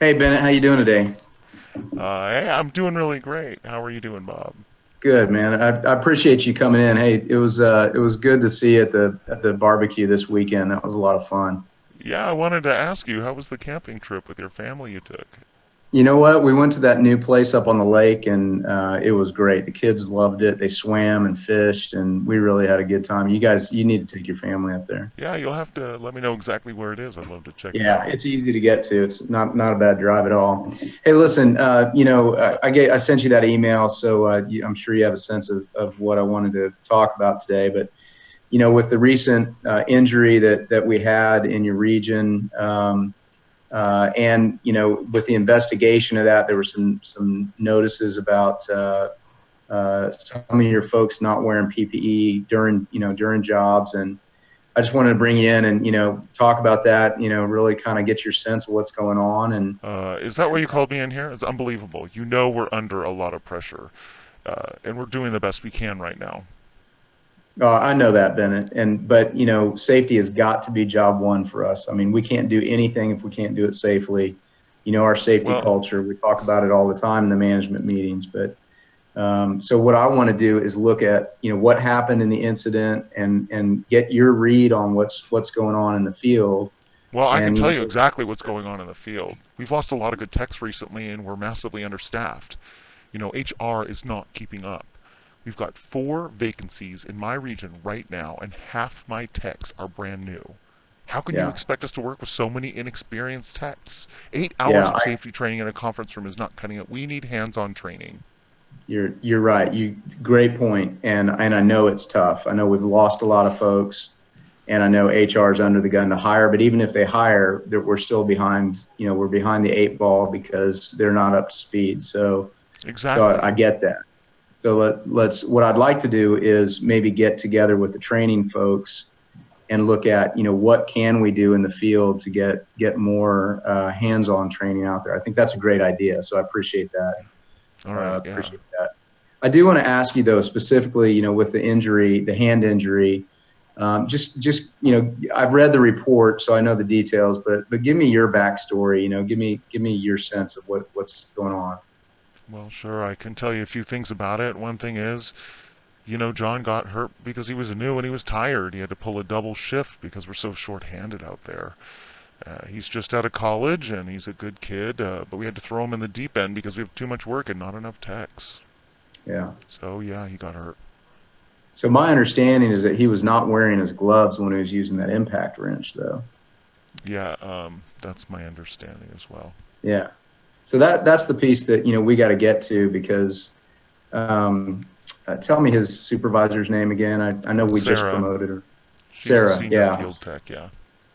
Hey Bennett, how you doing today? Hey, I'm doing really great. How are you doing, Bob? Good, man. I appreciate you coming in. Hey, it was good to see you at the barbecue this weekend. That was a lot of fun. Yeah, I wanted to ask you, how was the camping trip with your family you took? You know what? We went to that new place up on the lake, and it was great. The kids loved it. They swam and fished, and we really had a good time. You need to take your family up there. Yeah, you'll have to let me know exactly where it is. I'd love to check it Yeah, out. it's easy to get to. It's not a bad drive at all. Hey, listen, I sent you that email, so I'm sure you have a sense of what I wanted to talk about today. But with the recent injury that we had in your region, and with the investigation of that, there were some notices about some of your folks not wearing PPE during jobs, and I just wanted to bring you in and talk about that. Really kind of get your sense of what's going on, and Is that why you called me in here? It's unbelievable. You know we're under a lot of pressure, and we're doing the best we can right now. I know that, Bennett, but safety has got to be job one for us. I mean, we can't do anything if we can't do it safely. Our safety Well, culture, we talk about it all the time in the management meetings. But so what I want to do is look at what happened in the incident and get your read on what's going on in the field. well, I can And tell you exactly what's going on in the field. We've lost a lot of good techs recently, and we're massively understaffed. HR is not keeping up. We've got 4 vacancies in my region right now, and half my techs are brand new. How can you yeah, expect us to work with so many inexperienced techs? 8 hours yeah, of safety training in a conference room is not cutting it. We need hands-on training. you're right. Great point. And I know it's tough. I know we've lost a lot of folks. And I know HR is under the gun to hire, but even if they hire, we're still behind. We're behind the 8 ball because they're not up to speed. So I Exactly. get that. So let's. What I'd like to do is maybe get together with the training folks and look at what can we do in the field to get more hands-on training out there. I think that's a great idea. So I appreciate that. All right. Yeah. Appreciate that. I do want to ask you though, specifically, with the injury, the hand injury. Just I've read the report, so I know the details. But give me your backstory. Give me your sense of what's going on. Well, sure. I can tell you a few things about it. One thing is, John got hurt because he was new and he was tired. He had to pull a double shift because we're so short-handed out there. He's just out of college and he's a good kid, but we had to throw him in the deep end because we have too much work and not enough techs. Yeah. So yeah, he got hurt. So my understanding is that he was not wearing his gloves when he was using that impact wrench, though. Yeah, that's my understanding as well. Yeah. So that's the piece that we got to get to because tell me his supervisor's name again. I know we just Sarah, promoted her. she's a Sarah. senior Yeah. field tech. Yeah.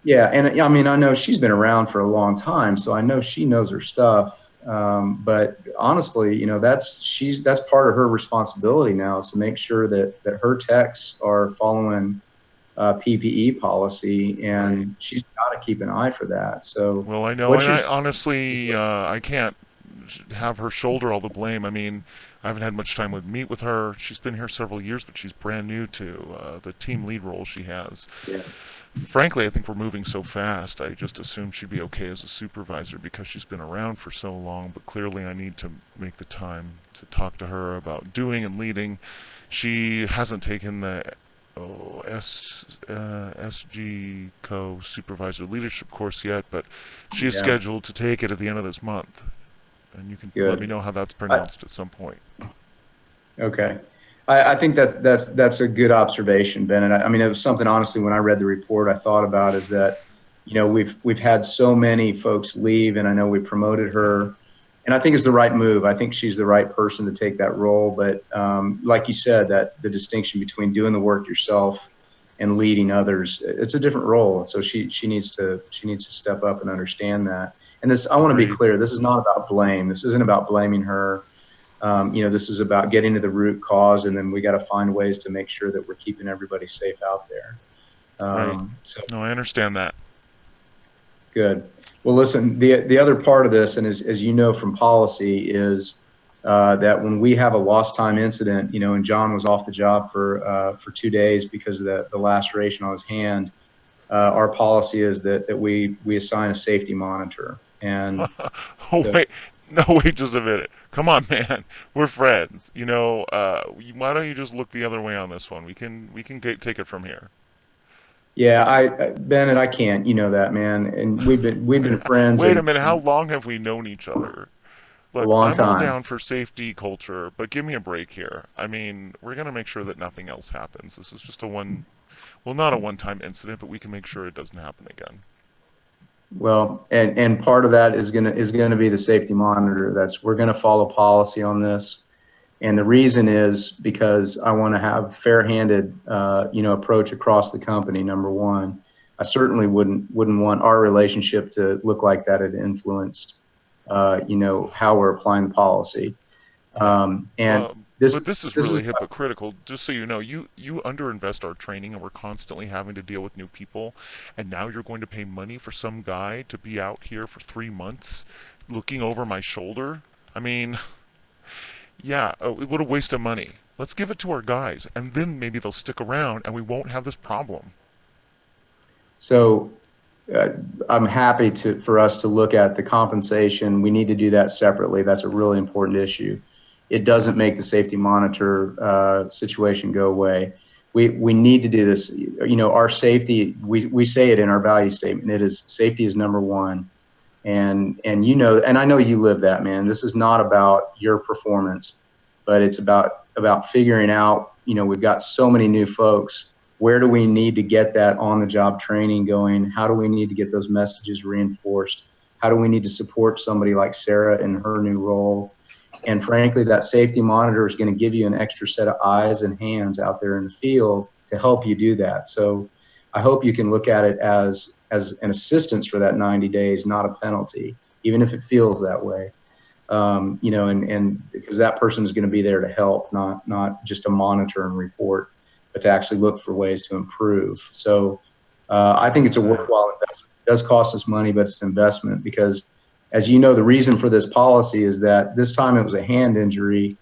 Yeah, and I mean, I know she's been around for a long time, so I know she knows her stuff. But honestly, that's part of her responsibility now is to make sure that her techs are following PPE policy, Right. and she's got to keep an eye for that. So, Well, I know, what's and your I honestly, I can't have her shoulder all the blame. I mean, I haven't had much time with meet with her. She's been here several years, but she's brand new to the team lead role she has. yeah, Frankly, I think we're moving so fast. I just assumed she'd be okay as a supervisor because she's been around for so long. But clearly, I need to make the time to talk to her about doing and leading. She hasn't taken the SG Co supervisor leadership course yet, but she is yeah, scheduled to take it at the end of this month. And you can let me good. know how that's I, pronounced at some point. okay. I think that's a good observation, Ben. And I mean, it was something honestly when I read the report, I thought about is that we've had so many folks leave, and I know we promoted Yeah. her, and I think it's the right move. I think she's the right person to take that role. But like you said, that the distinction between doing the work yourself and leading others, it's a different role. So she needs to step up and understand that. And this, I want to be Agreed. clear. This is not about blame. This isn't about blaming her. This is about getting to the root cause, and then we got to find ways to make sure that we're keeping everybody safe out there. Right. So No, I understand that. good. Well, listen, the other part of this, and as you know from policy, is that when we have a lost time incident, and John was off the job for 2 days because of the laceration on his hand, our policy is that we assign a safety monitor, And Oh so, wait, no wait, just a minute. Come on, man. We're friends. Why don't you just look the other way on this one? We can take it from here. yeah, Bennett, I can't, you know that, man. And we've been friends Wait a and minute. How long have we known each other? a Look, long I'm all time. down for safety culture, but give me a break here. I mean, we're gonna make sure that nothing else happens. This is just a one, well, not a one-time incident, but we can make sure it doesn't happen again. Well, and part of that is gonna be the safety monitor. We're gonna follow policy on this. And the reason is because I want to have fair-handed, approach across the company. Number one, I certainly wouldn't want our relationship to look like that it influenced, how we're applying the policy. And Well, this but this is this is really hypocritical. Just so you know, you underinvest our training, and we're constantly having to deal with new people. And now you're going to pay money for some guy to be out here for 3 months, looking over my shoulder. I mean, yeah, what a waste of money. Let's give it to our guys, and then maybe they'll stick around, and we won't have this problem. so. Uh, I'm happy for us to look at the compensation. We need to do that separately. That's a really important issue. It doesn't make the safety monitor situation go away. We need to do this. Our safety. We say it in our value statement. It is safety is number one. And I know you live that, man. This is not about your performance, but it's about figuring out. We've got so many new folks. Where do we need to get that on the job training going? How do we need to get those messages reinforced? How do we need to support somebody like Sarah in her new role? And frankly, that safety monitor is going to give you an extra set of eyes and hands out there in the field to help you do that. So I hope you can look at it as an assistance for that 90 days, not a penalty, even if it feels that way. And because that person is going to be there to help, not just to monitor and report, but to actually look for ways to improve. So I think it's a Right. worthwhile investment. It does cost us money, but it's an investment because, as you know, the reason for this policy is that this time it was a hand injury.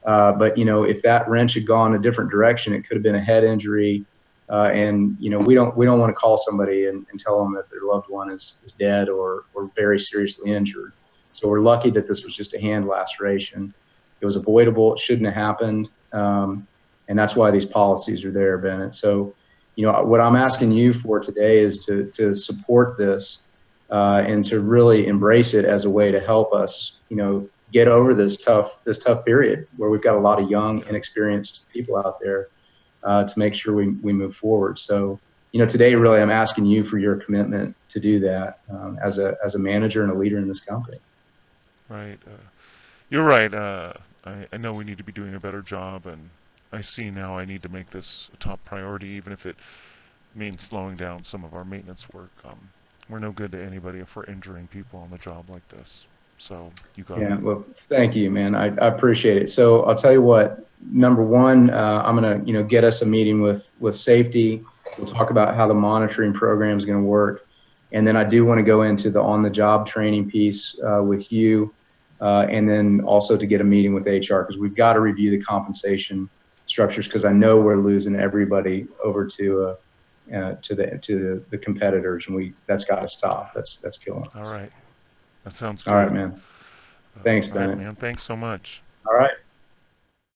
But if that wrench had gone a different direction, it could have been a head injury. And we don't want to call somebody and tell them that their loved one is dead or very seriously injured. So we're lucky that this was just a hand laceration. It was avoidable. It shouldn't have happened. And that's why these policies are there, Bennett. So, what I'm asking you for today is to support this and to really embrace it as a way to help us, get over this tough period where we've got a lot of young, inexperienced people out there to make sure we move forward. So, today really I'm asking you for your commitment to do that as a manager and a leader in this company. Right. You're right. I know we need to be doing a better job, and I see now I need to make this a top priority, even if it means slowing down some of our maintenance work. We're no good to anybody if we're injuring people on the job like this. So you got it. Yeah, well, thank you, man. I appreciate it. So I'll tell you what. Number one, I'm gonna get us a meeting with safety. We'll talk about how the monitoring program is going to work, and then I do want to go into the on-the-job training piece with you, and then also to get a meeting with HR because we've got to review the compensation structures because I know we're losing everybody over to the competitors, and that's got to stop. That's killing All us. right. That sounds All right, good. man. Thanks, All right, Bennett. man. Thanks so much. All right.